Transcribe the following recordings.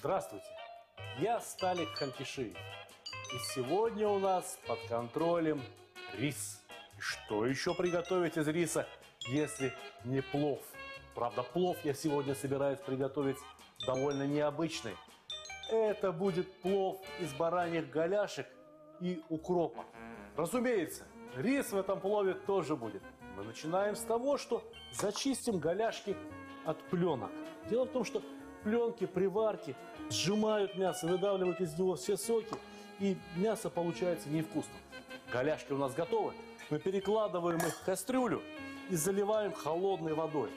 Здравствуйте, я Сталик Хантишиев, и сегодня у нас под контролем рис. И что еще приготовить из риса, если не плов? Правда, плов я сегодня собираюсь приготовить довольно необычный. Это будет плов из бараньих голяшек и укропа. Разумеется, рис в этом плове тоже будет. Мы начинаем с того, что зачистим голяшки от пленок. Дело в том, что пленки при варке сжимают мясо, выдавливают из него все соки, и мясо получается невкусным. Голяшки у нас готовы. Мы перекладываем их в кастрюлю и заливаем холодной водой.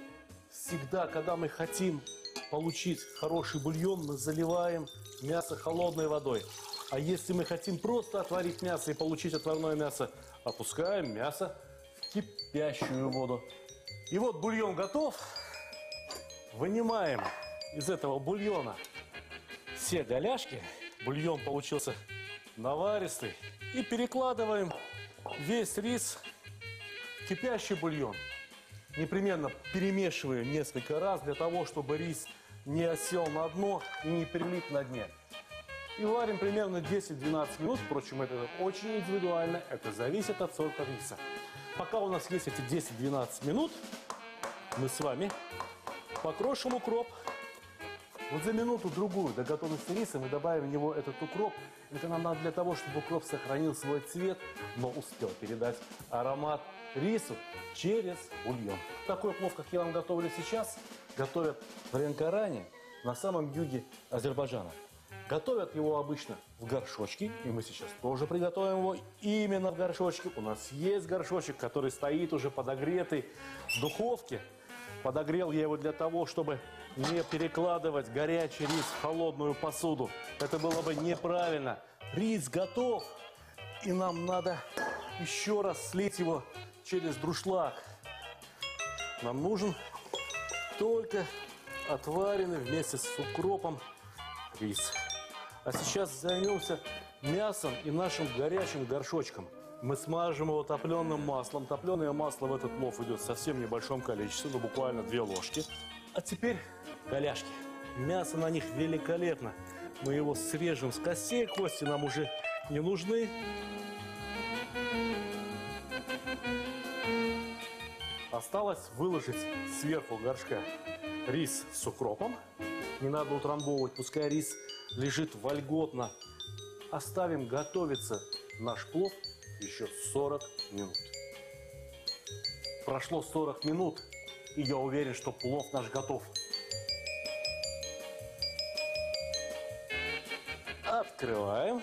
Всегда, когда мы хотим получить хороший бульон, мы заливаем мясо холодной водой. А если мы хотим просто отварить мясо и получить отварное мясо, опускаем мясо в кипящую воду. И вот бульон готов. Вынимаем из этого бульона все голяшки. Бульон получился наваристый. И перекладываем весь рис в кипящий бульон. Непременно перемешиваем несколько раз для того, чтобы рис не осел на дно и не прилип на дне. И варим примерно 10-12 минут. Впрочем, это очень индивидуально. Это зависит от сорта риса. Пока у нас есть эти 10-12 минут, мы с вами покрошим укроп. Вот за минуту-другую до готовности риса мы добавим в него этот укроп. Это нам надо для того, чтобы укроп сохранил свой цвет, но успел передать аромат рису через бульон. Такой плов, как я вам готовлю сейчас, готовят в Ренкаране, на самом юге Азербайджана. Готовят его обычно в горшочке, и мы сейчас тоже приготовим его именно в горшочке. У нас есть горшочек, который стоит уже подогретый в духовке. Подогрел я его для того, чтобы не перекладывать горячий рис в холодную посуду. Это было бы неправильно. Рис готов, и нам надо еще раз слить его через дуршлаг. Нам нужен только отваренный вместе с укропом рис. А сейчас займемся мясом и нашим горячим горшочком. Мы смажем его топленым маслом. Топленое масло в этот плов идет в совсем небольшом количестве, но буквально 2 ложки. А теперь голяшки. Мясо на них великолепно. Мы его срежем с костей, кости нам уже не нужны. Осталось выложить сверху горшка рис с укропом. Не надо утрамбовывать, пускай рис лежит вольготно. Оставим готовиться наш плов еще 40 минут. Прошло 40 минут, и я уверен, что плов наш готов. Открываем.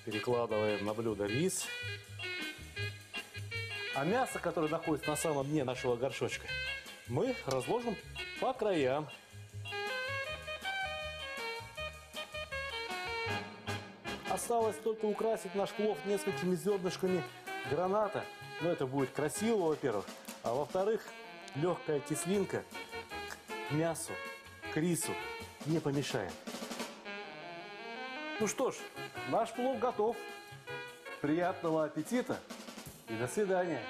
Перекладываем на блюдо рис. А мясо, которое находится на самом дне нашего горшочка, мы разложим по краям. Осталось только украсить наш плов несколькими зернышками граната. Но это будет красиво, во-первых. А во-вторых, легкая кислинка к мясу, к рису не помешает. Ну что ж, наш плов готов. Приятного аппетита и до свидания.